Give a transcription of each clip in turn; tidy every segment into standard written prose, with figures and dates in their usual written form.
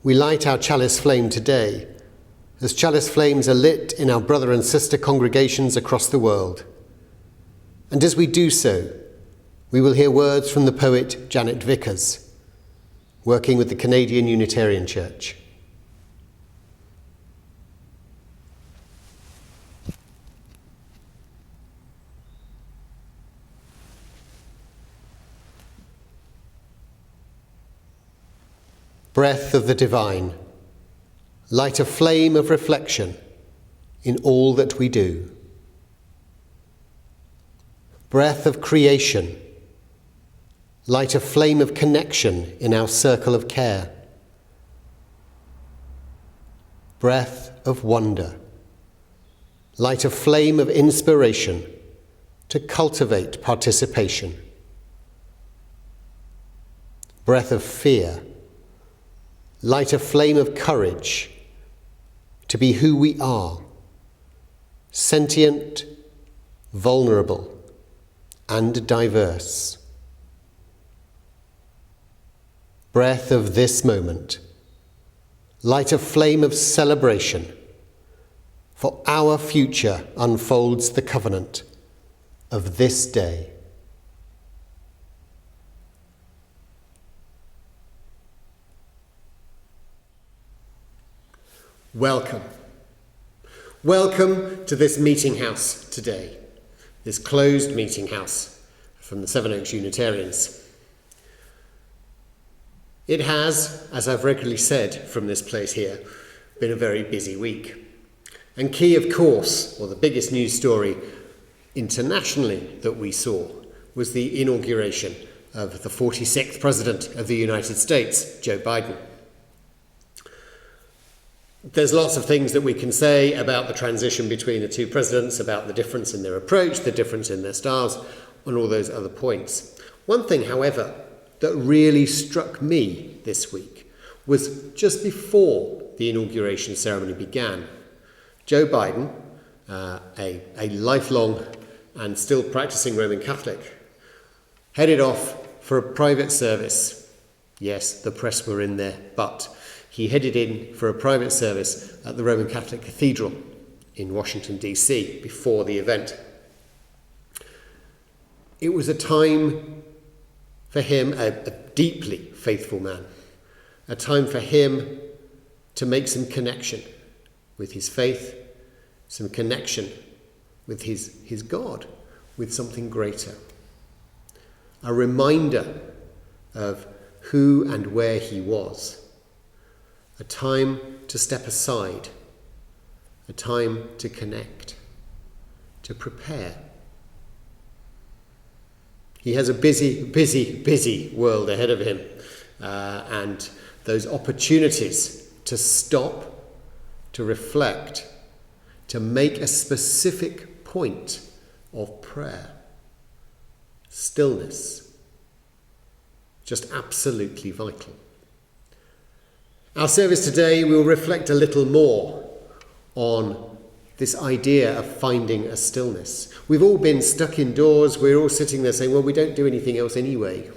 we light our chalice flame today, as chalice flames are lit in our brother and sister congregations across the world. And as we do so, we will hear words from the poet Janet Vickers, working with the Canadian Unitarian Church. Breath of the divine, light a flame of reflection in all that we do. Breath of creation, light a flame of connection in our circle of care. Breath of wonder, light a flame of inspiration to cultivate participation. Breath of fear, light a flame of courage to be who we are, sentient, vulnerable, and diverse. Breath of this moment, light a flame of celebration, for our future unfolds the covenant of this day. Welcome. Welcome to this meeting house today, this closed meeting house from the Sevenoaks Unitarians. It has, as I've regularly said from this place here, been a very busy week. And key, of course, or the biggest news story internationally that we saw was the inauguration of the 46th President of the United States, Joe Biden. There's lots of things that we can say about the transition between the two presidents, about the difference in their approach, the difference in their styles, and all those other points. One thing, however, that really struck me this week was just before the inauguration ceremony began. Joe Biden, a lifelong and still practicing Roman Catholic, headed off for a private service. Yes, the press were in there, but he headed in for a private service at the Roman Catholic Cathedral in Washington, D.C. before the event. It was a time for him, a deeply faithful man, a time for him to make some connection with his faith, some connection with his God, with something greater. A reminder of who and where he was. A time to step aside, a time to connect, to prepare. He has a busy, busy, busy world ahead of him, and those opportunities to stop, to reflect, to make a specific point of prayer, stillness, just absolutely vital. Our service today will reflect a little more on this idea of finding a stillness. We've all been stuck indoors. We're all sitting there saying, well, we don't do anything else anyway.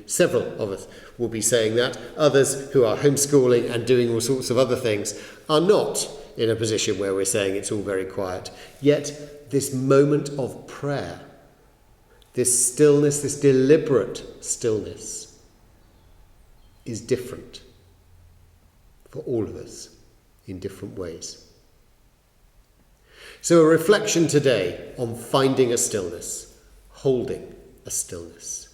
Several of us will be saying that. Others who are homeschooling and doing all sorts of other things are not in a position where we're saying it's all very quiet. Yet this moment of prayer, this stillness, this deliberate stillness, is different for all of us in different ways. So a reflection today on finding a stillness, holding a stillness.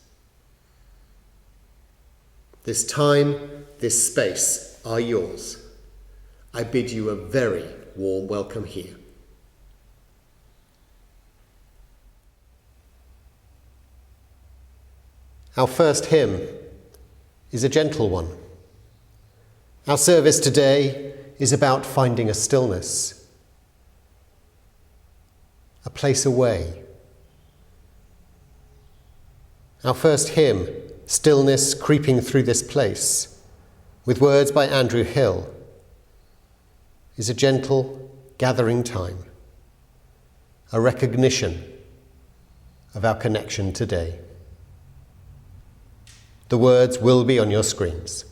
This time, this space are yours. I bid you a very warm welcome here. Our first hymn is a gentle one. Our service today is about finding a stillness, a place away. Our first hymn, Stillness Creeping Through This Place, with words by Andrew Hill, is a gentle gathering time, a recognition of our connection today. The words will be on your screens.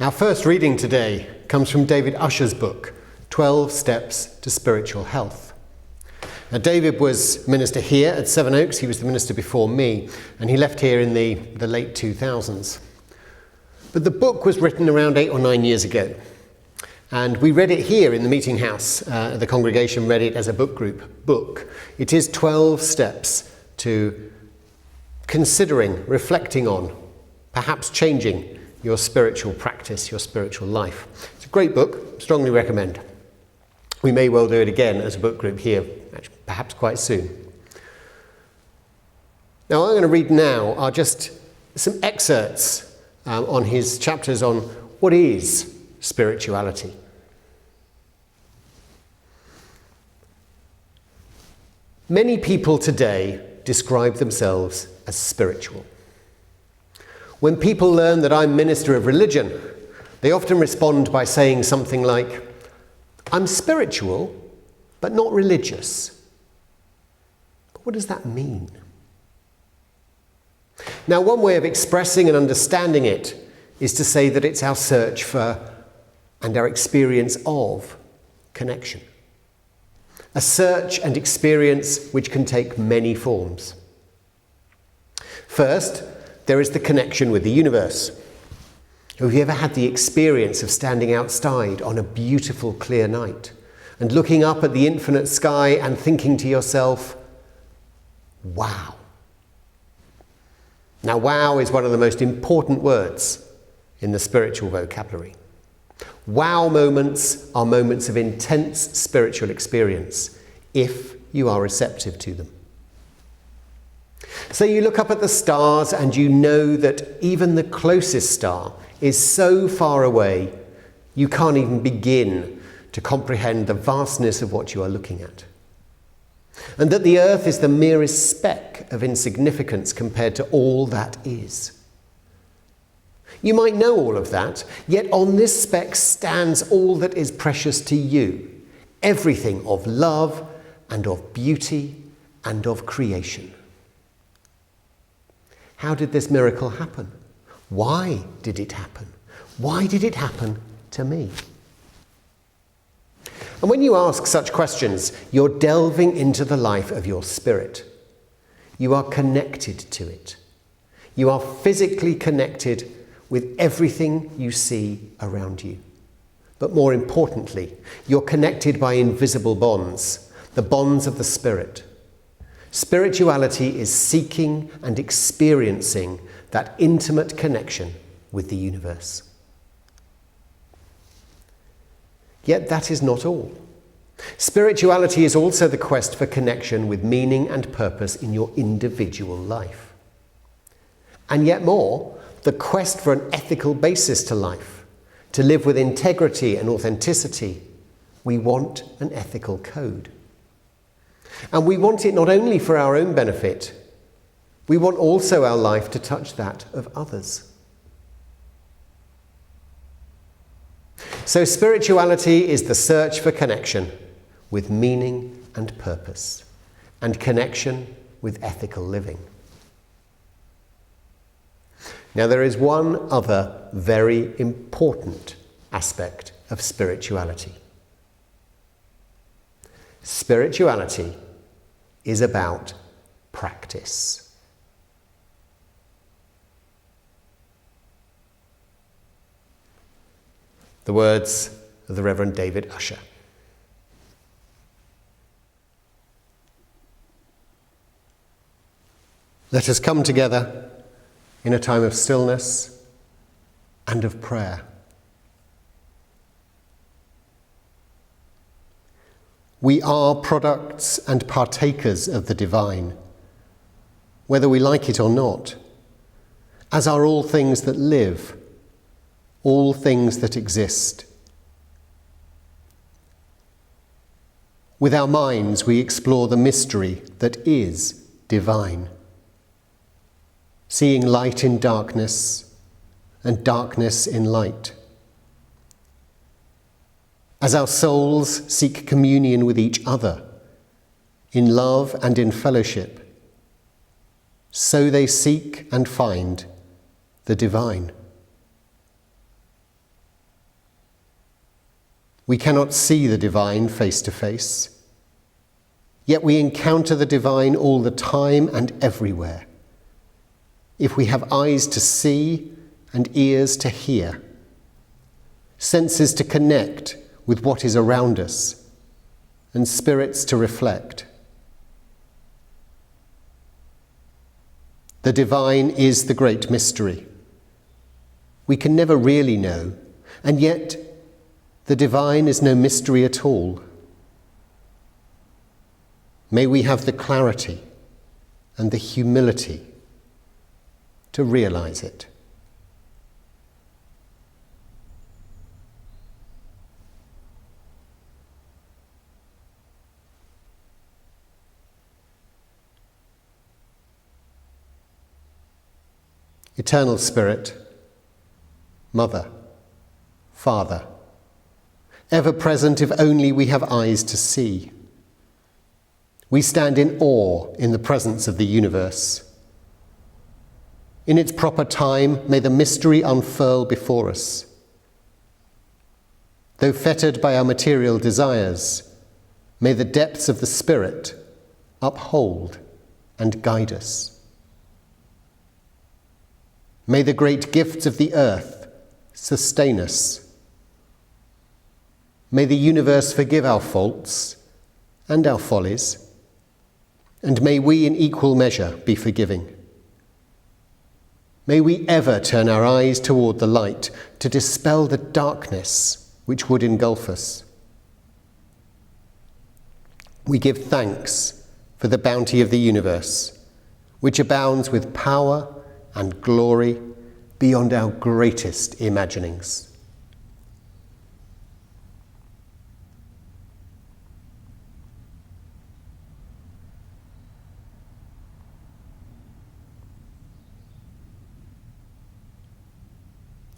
Our first reading today comes from David Usher's book, 12 Steps to Spiritual Health. Now, David was minister here at Sevenoaks. He was the minister before me, and he left here in the late 2000s. But the book was written around 8 or 9 years ago, and we read it here in the meeting house. The congregation read it as a book group book. It is 12 steps to considering, reflecting on, perhaps changing your spiritual practice, your spiritual life. It's a great book, strongly recommend. We may well do it again as a book group here, perhaps quite soon. Now, what I'm going to read now are just some excerpts on his chapters on what is spirituality. Many people today describe themselves as spiritual. When people learn that I'm minister of religion, they often respond by saying something like, "I'm spiritual, but not religious." But what does that mean? Now, one way of expressing and understanding it is to say that it's our search for and our experience of connection. A search and experience which can take many forms. First, there is the connection with the universe. Have you ever had the experience of standing outside on a beautiful, clear night and looking up at the infinite sky and thinking to yourself, wow? Now, wow is one of the most important words in the spiritual vocabulary. Wow moments are moments of intense spiritual experience if you are receptive to them. So you look up at the stars and you know that even the closest star is so far away you can't even begin to comprehend the vastness of what you are looking at. And that the earth is the merest speck of insignificance compared to all that is. You might know all of that, yet on this speck stands all that is precious to you, everything of love and of beauty and of creation. How did this miracle happen? Why did it happen? Why did it happen to me? And when you ask such questions, you're delving into the life of your spirit. You are connected to it. You are physically connected with everything you see around you. But more importantly, you're connected by invisible bonds, the bonds of the spirit. Spirituality is seeking and experiencing that intimate connection with the universe. Yet that is not all. Spirituality is also the quest for connection with meaning and purpose in your individual life. And yet more, the quest for an ethical basis to life, to live with integrity and authenticity. We want an ethical code. And we want it not only for our own benefit, we want also our life to touch that of others. So spirituality is the search for connection with meaning and purpose, and connection with ethical living. Now, there is one other very important aspect of spirituality. Spirituality is about practice. The words of the Reverend David Usher. Let us come together in a time of stillness and of prayer. We are products and partakers of the divine, whether we like it or not, as are all things that live, all things that exist. With our minds, we explore the mystery that is divine, seeing light in darkness and darkness in light. As our souls seek communion with each other, in love and in fellowship, so they seek and find the divine. We cannot see the divine face to face, yet we encounter the divine all the time and everywhere. If we have eyes to see and ears to hear, senses to connect with what is around us, and spirits to reflect. The divine is the great mystery. We can never really know, and yet the divine is no mystery at all. May we have the clarity and the humility to realize it. Eternal Spirit, Mother, Father, ever present if only we have eyes to see. We stand in awe in the presence of the universe. In its proper time, may the mystery unfurl before us. Though fettered by our material desires, may the depths of the Spirit uphold and guide us. May the great gifts of the earth sustain us. May the universe forgive our faults and our follies, and may we in equal measure be forgiving. May we ever turn our eyes toward the light to dispel the darkness which would engulf us. We give thanks for the bounty of the universe, which abounds with power and glory beyond our greatest imaginings.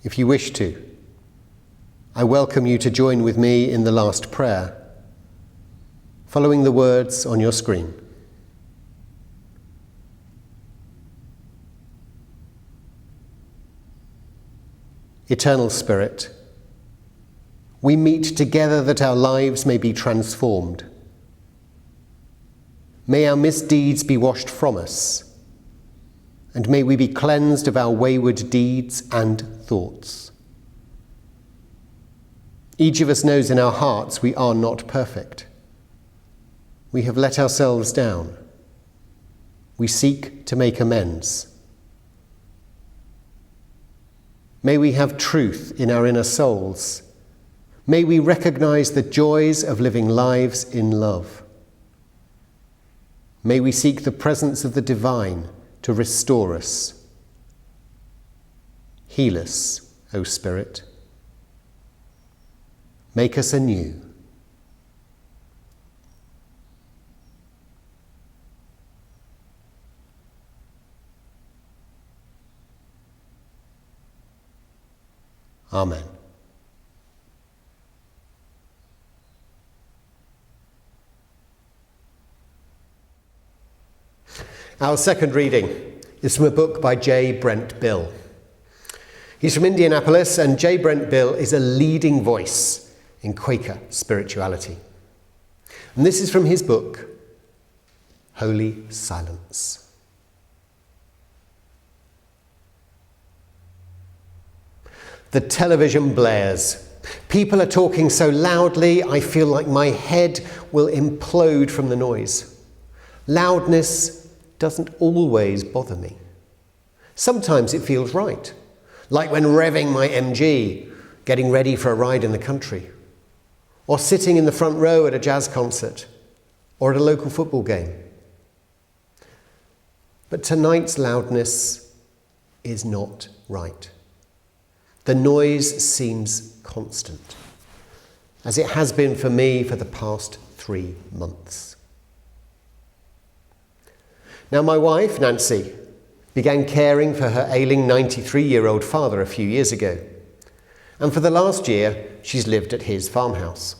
If you wish to, I welcome you to join with me in the last prayer, following the words on your screen. Eternal Spirit, we meet together that our lives may be transformed. May our misdeeds be washed from us, and may we be cleansed of our wayward deeds and thoughts. Each of us knows in our hearts we are not perfect. We have let ourselves down. We seek to make amends. May we have truth in our inner souls. May we recognize the joys of living lives in love. May we seek the presence of the divine to restore us. Heal us, O Spirit. Make us anew. Amen. Our second reading is from a book by Brent Bill. He's from Indianapolis, and Brent Bill is a leading voice in Quaker spirituality. And this is from his book, Holy Silence. The television blares. People are talking so loudly, I feel like my head will implode from the noise. Loudness doesn't always bother me. Sometimes it feels right, like when revving my MG, getting ready for a ride in the country, or sitting in the front row at a jazz concert, or at a local football game. But tonight's loudness is not right. The noise seems constant, as it has been for me for the past 3 months. Now, my wife, Nancy, began caring for her ailing 93-year-old father a few years ago, and for the last year, she's lived at his farmhouse.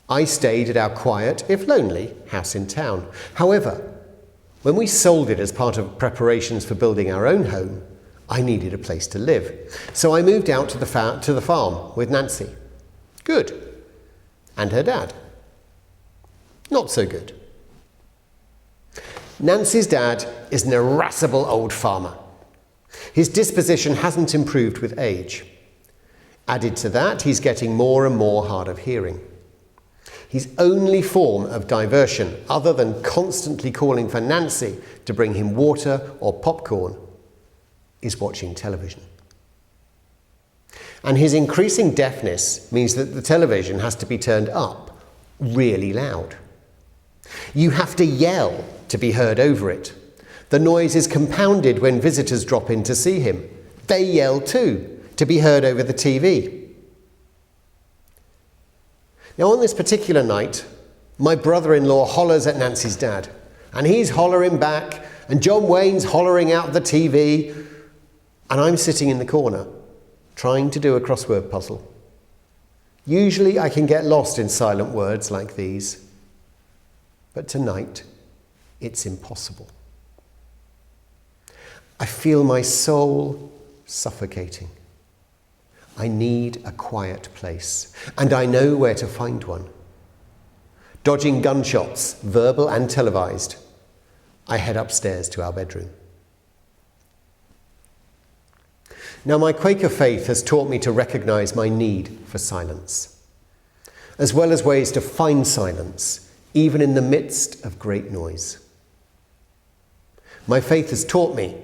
I stayed at our quiet, if lonely, house in town. However, when we sold it as part of preparations for building our own home, I needed a place to live. So I moved out to the farm with Nancy. Good. And her dad. Not so good. Nancy's dad is an irascible old farmer. His disposition hasn't improved with age. Added to that, he's getting more and more hard of hearing. His only form of diversion, other than constantly calling for Nancy to bring him water or popcorn, is watching television. And his increasing deafness means that the television has to be turned up really loud. You have to yell to be heard over it. The noise is compounded when visitors drop in to see him. They yell too, to be heard over the TV. Now, on this particular night, my brother-in-law hollers at Nancy's dad, and he's hollering back, and John Wayne's hollering out the TV, and I'm sitting in the corner, trying to do a crossword puzzle. Usually I can get lost in silent words like these, but tonight it's impossible. I feel my soul suffocating. I need a quiet place, and I know where to find one. Dodging gunshots, verbal and televised, I head upstairs to our bedroom. Now, my Quaker faith has taught me to recognise my need for silence, as well as ways to find silence, even in the midst of great noise. My faith has taught me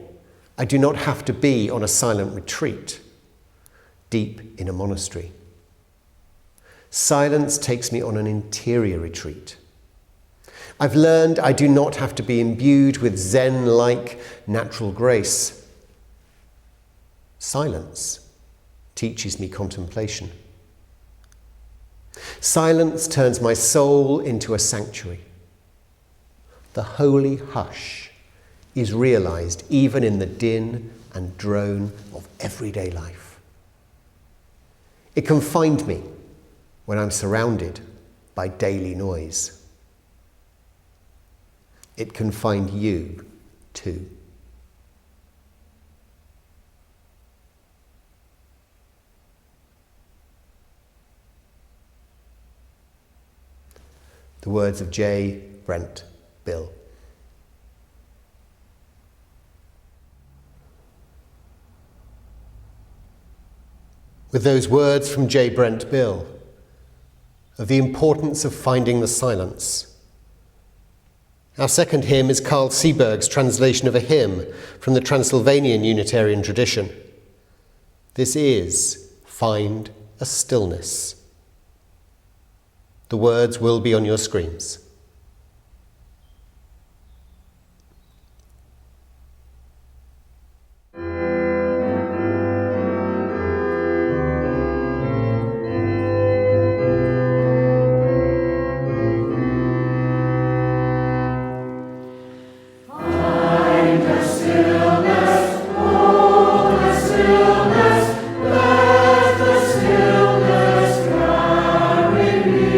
I do not have to be on a silent retreat, deep in a monastery. Silence takes me on an interior retreat. I've learned I do not have to be imbued with Zen-like natural grace. Silence teaches me contemplation. Silence turns my soul into a sanctuary. The holy hush is realised even in the din and drone of everyday life. It can find me when I'm surrounded by daily noise. It can find you too. The words of Brent Bill. With those words from Brent Bill of the importance of finding the silence, our second hymn is Carl Seeberg's translation of a hymn from the Transylvanian Unitarian tradition. This is Find a Stillness. The words will be on your screens. Stillness carry me.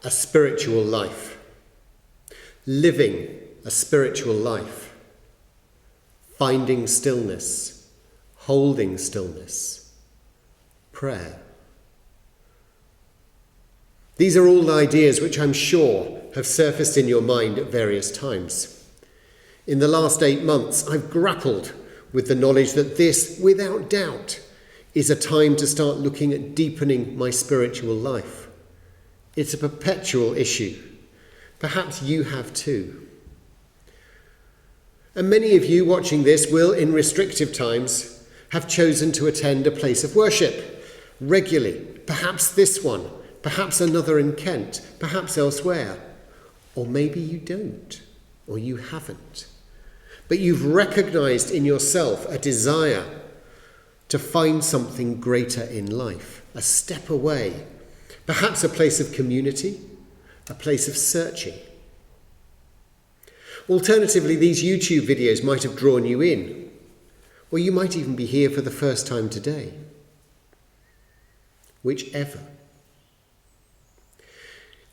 a spiritual life, living a spiritual life, finding stillness, holding stillness, prayer. These are all ideas which I'm sure have surfaced in your mind at various times. In the last 8 months, I've grappled with the knowledge that this, without doubt, is a time to start looking at deepening my spiritual life. It's a perpetual issue. Perhaps you have too. And many of you watching this will, in restrictive times, have chosen to attend a place of worship regularly. Perhaps this one, perhaps another in Kent, perhaps elsewhere. Or maybe you don't, or you haven't. But you've recognised in yourself a desire to find something greater in life, a step away, perhaps a place of community, a place of searching. Alternatively, these YouTube videos might have drawn you in, or you might even be here for the first time today. Whichever.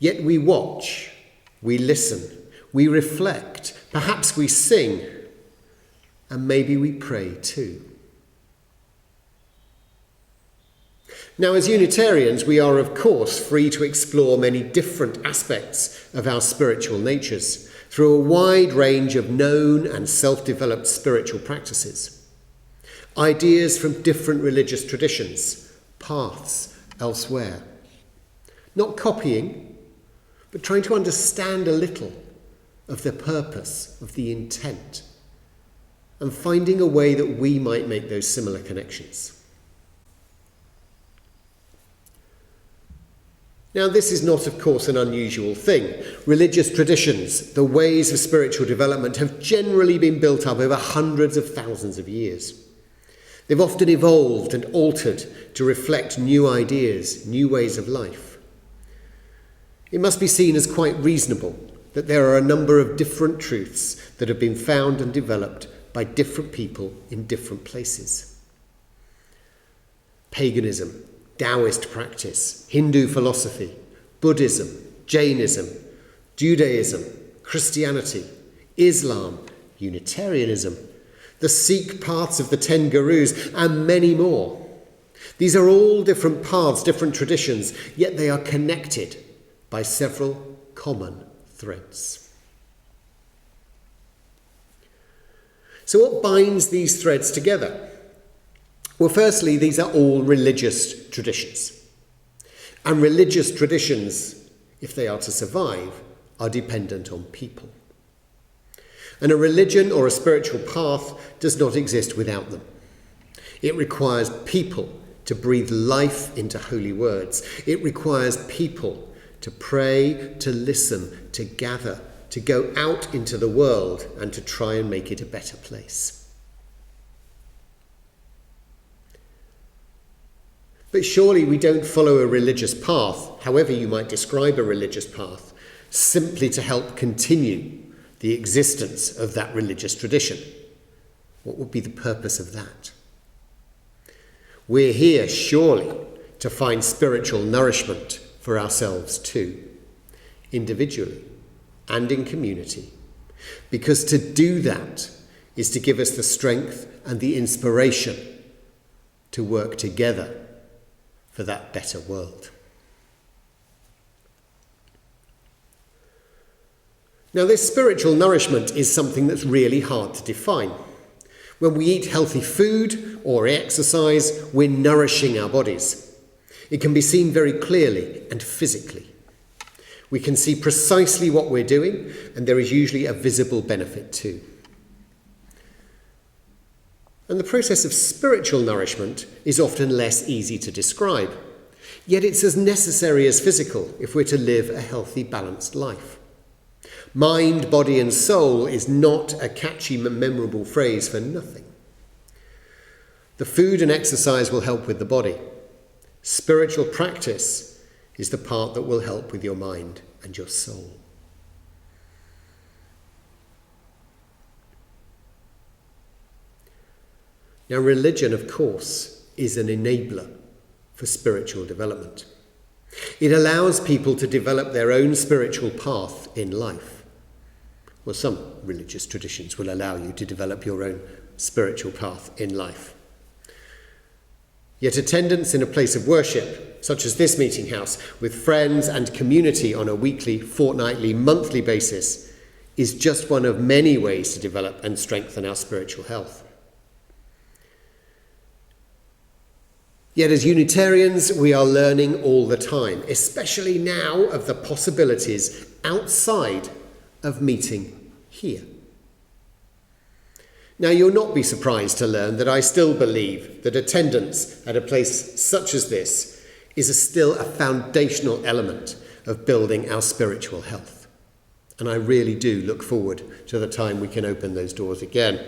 Yet we watch, we listen, we reflect, perhaps we sing, and maybe we pray too. Now, as Unitarians, we are, of course, free to explore many different aspects of our spiritual natures through a wide range of known and self-developed spiritual practices. Ideas from different religious traditions, paths elsewhere. Not copying, but trying to understand a little of the purpose, of the intent, and finding a way that we might make those similar connections. Now, this is not, of course, an unusual thing. Religious traditions, the ways of spiritual development, have generally been built up over hundreds of thousands of years. They've often evolved and altered to reflect new ideas, new ways of life. It must be seen as quite reasonable that there are a number of different truths that have been found and developed by different people in different places. Paganism, Taoist practice, Hindu philosophy, Buddhism, Jainism, Judaism, Christianity, Islam, Unitarianism, the Sikh paths of the 10 Gurus, and many more. These are all different paths, different traditions, yet they are connected by several common threads. So what binds these threads together? Well, firstly, these are all religious traditions. And religious traditions, if they are to survive, are dependent on people. And a religion or a spiritual path does not exist without them. It requires people to breathe life into holy words. It requires people to pray, to listen, to gather, to go out into the world and to try and make it a better place. But surely we don't follow a religious path, however you might describe a religious path, simply to help continue the existence of that religious tradition. What would be the purpose of that? We're here, surely, to find spiritual nourishment for ourselves too, individually and in community, because to do that is to give us the strength and the inspiration to work together for that better world. Now, this spiritual nourishment is something that's really hard to define. When we eat healthy food or exercise, we're nourishing our bodies. It can be seen very clearly and physically. We can see precisely what we're doing, and there is usually a visible benefit too. And the process of spiritual nourishment is often less easy to describe. Yet it's as necessary as physical if we're to live a healthy, balanced life. Mind, body and soul is not a catchy, memorable phrase for nothing. The food and exercise will help with the body. Spiritual practice is the part that will help with your mind and your soul. Now, religion, of course, is an enabler for spiritual development. It allows people to develop their own spiritual path in life. Well, some religious traditions will allow you to develop your own spiritual path in life. Yet attendance in a place of worship, such as this meeting house, with friends and community on a weekly, fortnightly, monthly basis, is just one of many ways to develop and strengthen our spiritual health. Yet as Unitarians, we are learning all the time, especially now of the possibilities outside of meeting here. Now, you'll not be surprised to learn that I still believe that attendance at a place such as this is still a foundational element of building our spiritual health. And I really do look forward to the time we can open those doors again.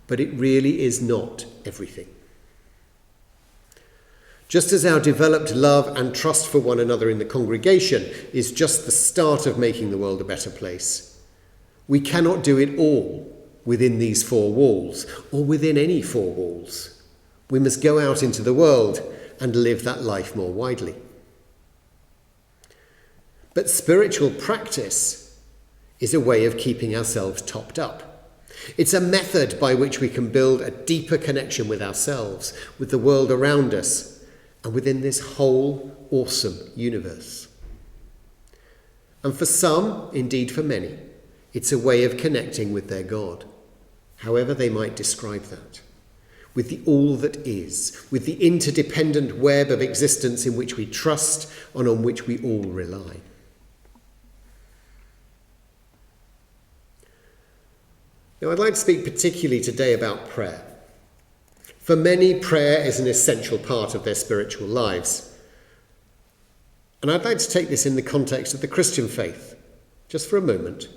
But it really is not everything. Just as our developed love and trust for one another in the congregation is just the start of making the world a better place, we cannot do it all within these four walls, or within any four walls. We must go out into the world and live that life more widely. But spiritual practice is a way of keeping ourselves topped up. It's a method by which we can build a deeper connection with ourselves, with the world around us, and within this whole awesome universe. And for some, indeed for many, it's a way of connecting with their God, however they might describe that, with the all that is, with the interdependent web of existence in which we trust and on which we all rely. Now, I'd like to speak particularly today about prayer. For many, prayer is an essential part of their spiritual lives. And I'd like to take this in the context of the Christian faith, just for a moment.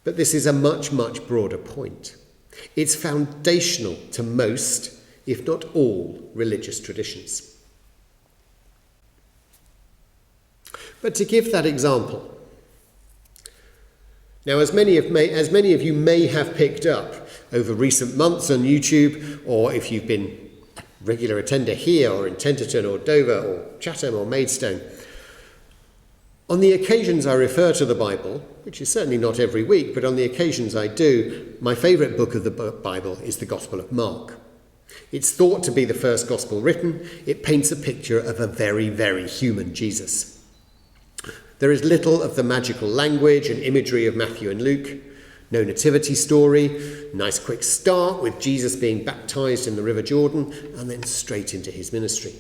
But this is a much, much broader point. It's foundational to most, if not all, religious traditions. But to give that example, now as many of you may have picked up over recent months on YouTube, or if you've been a regular attender here or in Tenterton or Dover or Chatham or Maidstone, on the occasions I refer to the Bible, which is certainly not every week, but on the occasions I do, my favourite book of the Bible is the Gospel of Mark. It's thought to be the first gospel written. It paints a picture of a very, very human Jesus. There is little of the magical language and imagery of Matthew and Luke. No nativity story, nice quick start with Jesus being baptised in the River Jordan, and then straight into his ministry.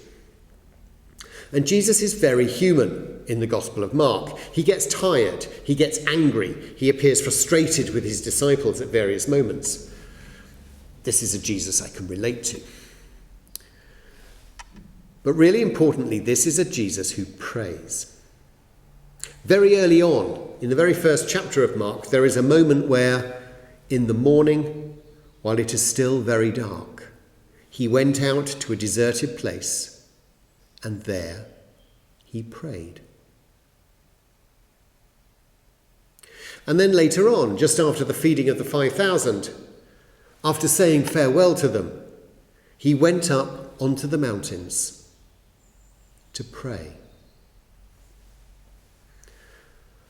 And Jesus is very human in the Gospel of Mark. He gets tired, he gets angry, he appears frustrated with his disciples at various moments. This is a Jesus I can relate to. But really importantly, this is a Jesus who prays. Very early on, in the very first chapter of Mark, there is a moment where, in the morning, while it is still very dark, he went out to a deserted place, and there he prayed. And then later on, just after the feeding of the 5,000, after saying farewell to them, he went up onto the mountains to pray.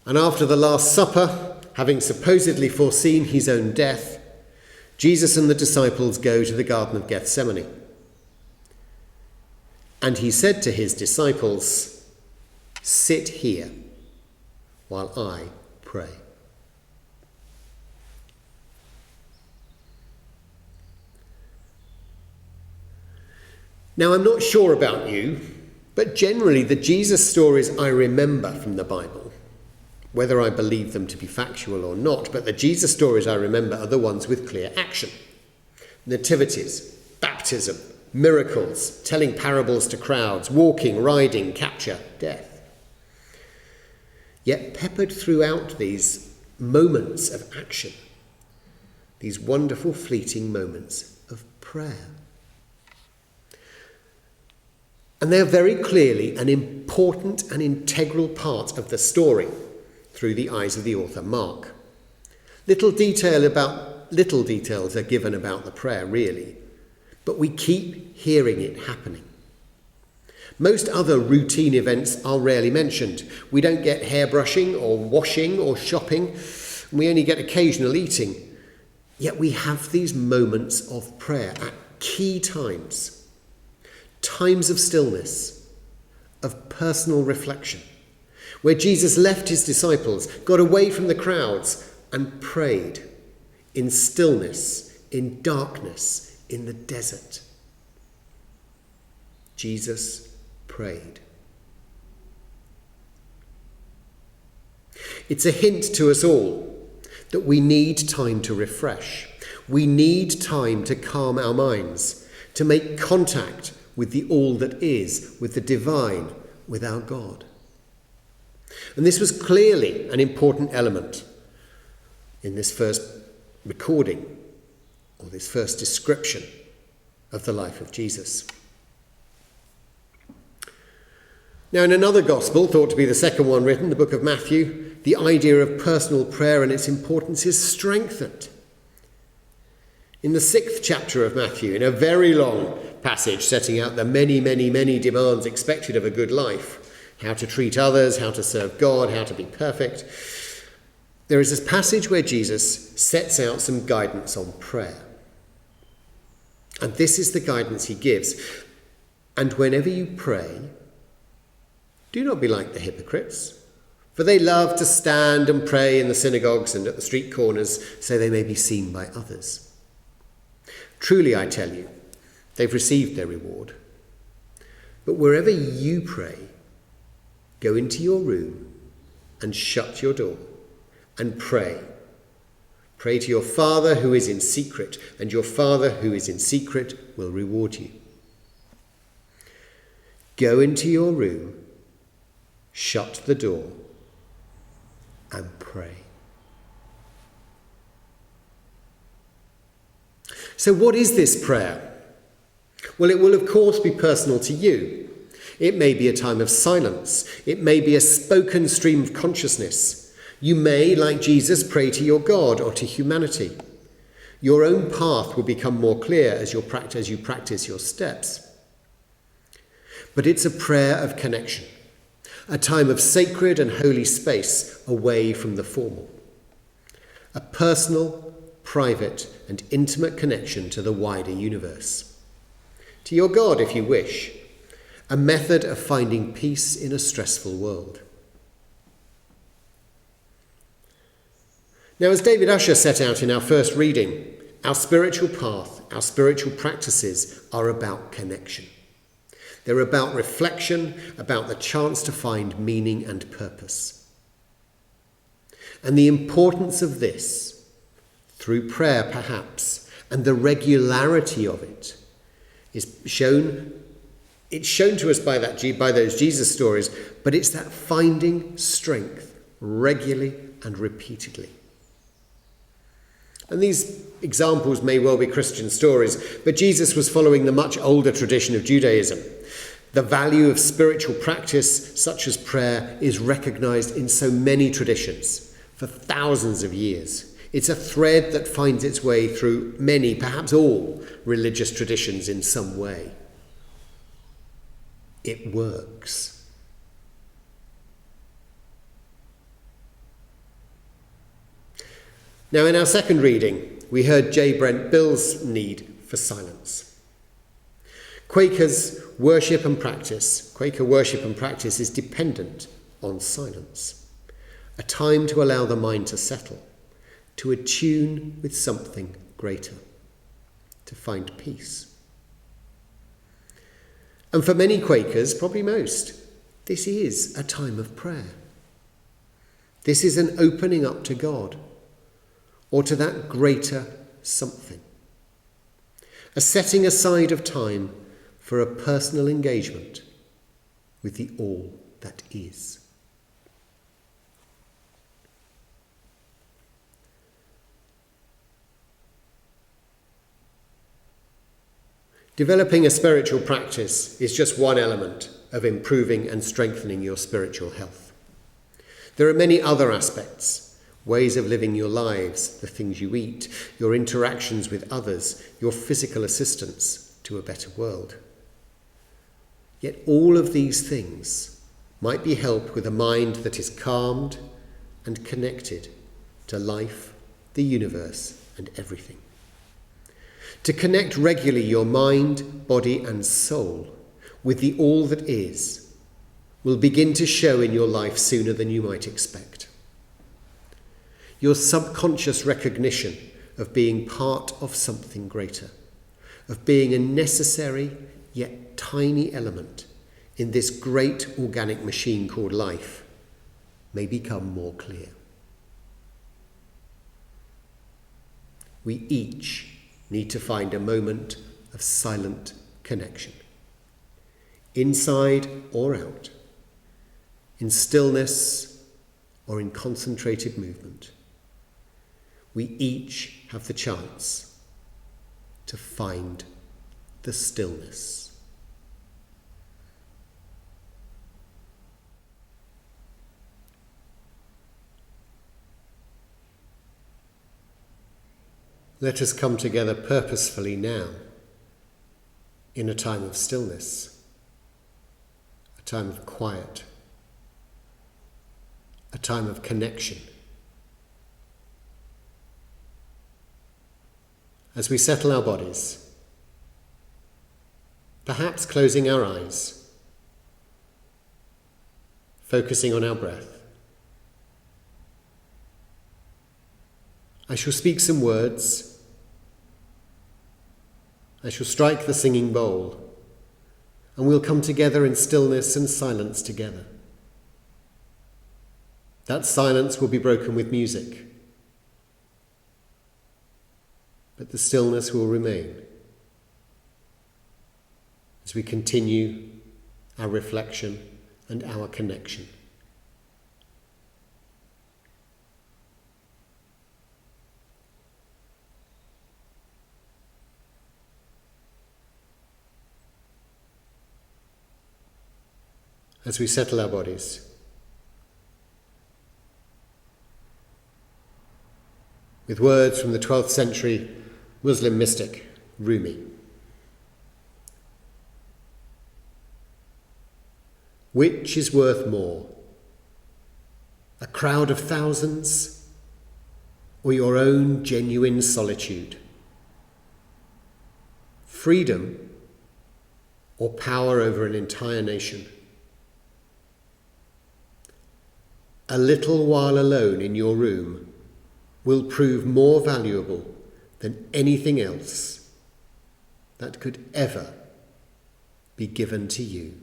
And after the Last Supper, having supposedly foreseen his own death, Jesus and the disciples go to the Garden of Gethsemane. And he said to his disciples, "Sit here while I pray." Now, I'm not sure about you, but generally the Jesus stories I remember from the Bible, whether I believe them to be factual or not, but the Jesus stories I remember are the ones with clear action. Nativities, baptism, miracles, telling parables to crowds, walking, riding, capture, death. Yet peppered throughout these moments of action, these wonderful fleeting moments of prayer. And they are very clearly an important and integral part of the story through the eyes of the author Mark. Little details are given about the prayer, really, but we keep hearing it happening. Most other routine events are rarely mentioned. We don't get hairbrushing or washing or shopping. We only get occasional eating. Yet we have these moments of prayer at key times. Times of stillness, of personal reflection, where Jesus left his disciples, got away from the crowds and prayed in stillness, in darkness, in the desert. Jesus prayed. It's a hint to us all that we need time to refresh. We need time to calm our minds, to make contact with the all that is, with the divine, with our God. And this was clearly an important element in this first recording, or this first description of the life of Jesus. Now, in another gospel, thought to be the second one written, the book of Matthew, the idea of personal prayer and its importance is strengthened. In the 6th chapter of Matthew, in a very long passage setting out the many, many, many demands expected of a good life, how to treat others, how to serve God, how to be perfect, there is this passage where Jesus sets out some guidance on prayer. And this is the guidance he gives. And whenever you pray, do not be like the hypocrites, for they love to stand and pray in the synagogues and at the street corners so they may be seen by others. Truly, I tell you, they've received their reward. But wherever you pray, go into your room and shut your door and pray. Pray to your Father who is in secret, and your Father who is in secret will reward you. Go into your room, shut the door, and pray. So what is this prayer? Well, it will of course be personal to you. It may be a time of silence. It may be a spoken stream of consciousness. You may, like Jesus, pray to your God or to humanity. Your own path will become more clear as you practice your steps. But it's a prayer of connection, a time of sacred and holy space away from the formal. A personal, private, and intimate connection to the wider universe. To your God, if you wish. A method of finding peace in a stressful world. Now, as David Usher set out in our first reading, our spiritual path, our spiritual practices are about connection. They're about reflection, about the chance to find meaning and purpose. And the importance of this, through prayer perhaps, and the regularity of it, is shown to us by those Jesus stories, but it's that finding strength regularly and repeatedly. And these examples may well be Christian stories, but Jesus was following the much older tradition of Judaism. The value of spiritual practice, such as prayer, is recognized in so many traditions for thousands of years. It's a thread that finds its way through many, perhaps all, religious traditions in some way. It works. Now, in our second reading, we heard Brent Bill's need for silence. Quaker worship and practice is dependent on silence, a time to allow the mind to settle, to attune with something greater, to find peace. And for many Quakers, probably most, this is a time of prayer. This is an opening up to God, or to that greater something. A setting aside of time for a personal engagement with the all that is. Developing a spiritual practice is just one element of improving and strengthening your spiritual health. There are many other aspects. Ways of living your lives, the things you eat, your interactions with others, your physical assistance to a better world. Yet all of these things might be helped with a mind that is calmed and connected to life, the universe, and everything. To connect regularly your mind, body, and soul with the all that is will begin to show in your life sooner than you might expect. Your subconscious recognition of being part of something greater, of being a necessary yet tiny element in this great organic machine called life, may become more clear. We each need to find a moment of silent connection, inside or out, in stillness or in concentrated movement. We each have the chance to find the stillness. Let us come together purposefully now in a time of stillness, a time of quiet, a time of connection. As we settle our bodies, perhaps closing our eyes, focusing on our breath, I shall speak some words. I shall strike the singing bowl, and we'll come together in stillness and silence together. That silence will be broken with music, but the stillness will remain as we continue our reflection and our connection. As we settle our bodies, with words from the 12th century Muslim mystic Rumi. Which is worth more, a crowd of thousands or your own genuine solitude? Freedom or power over an entire nation? A little while alone in your room will prove more valuable than anything else that could ever be given to you.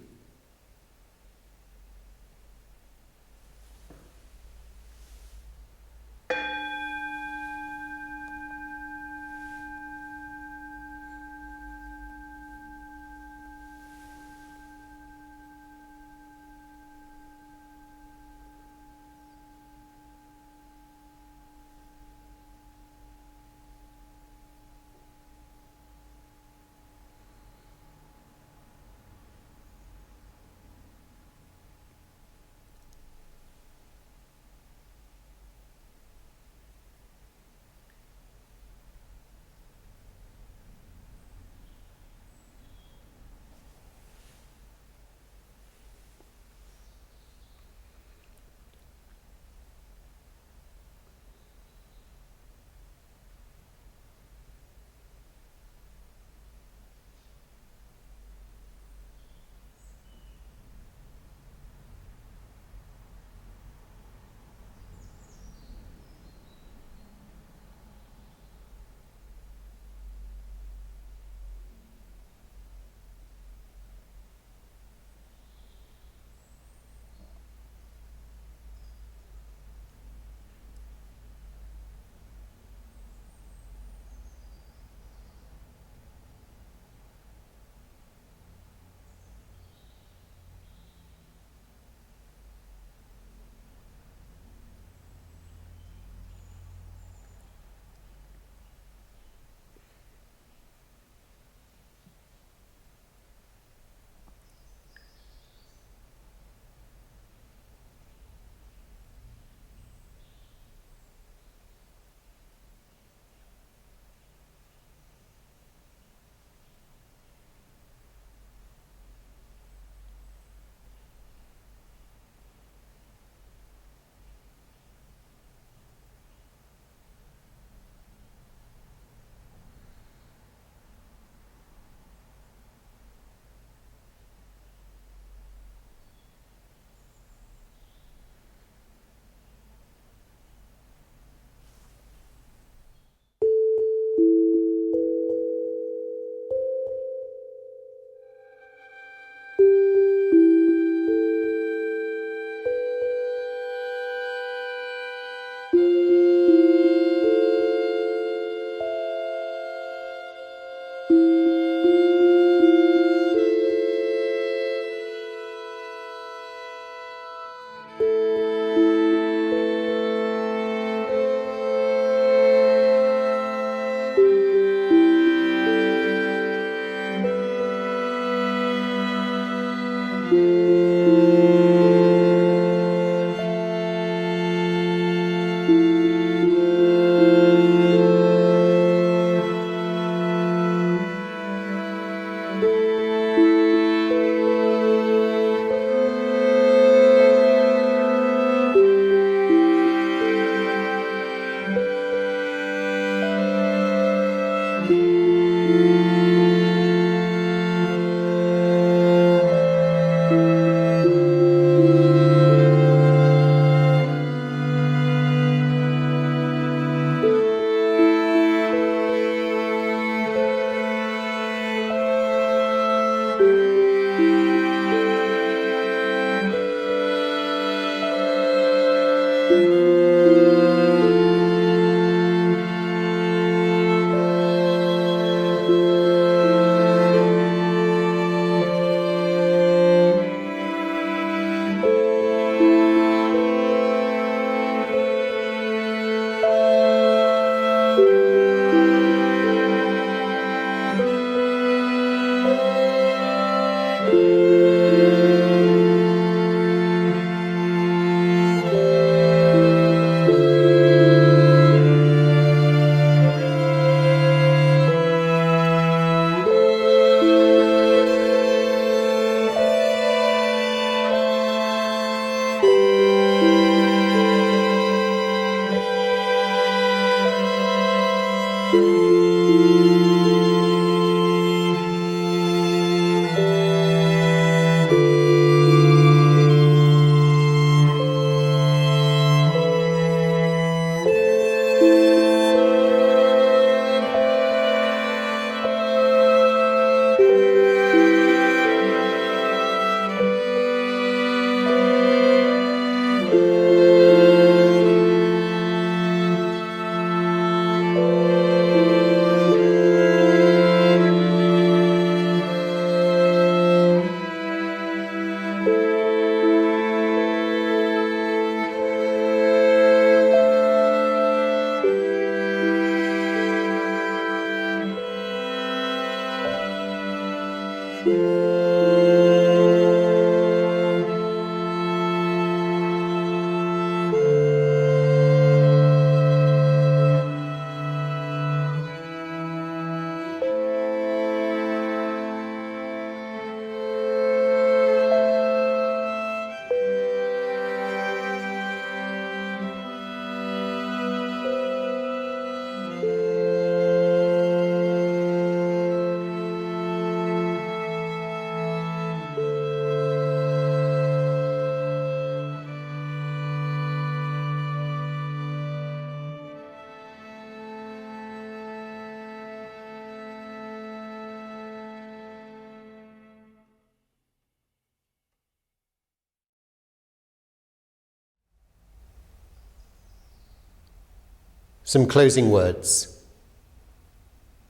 Some closing words.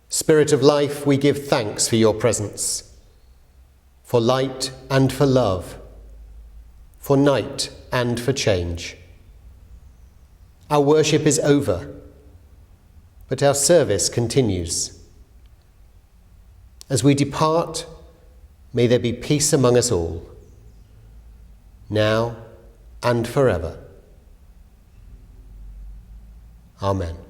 Spirit of life, we give thanks for your presence, for light and for love, for night and for change. Our worship is over, but our service continues. As we depart, may there be peace among us all, now and forever. Amen.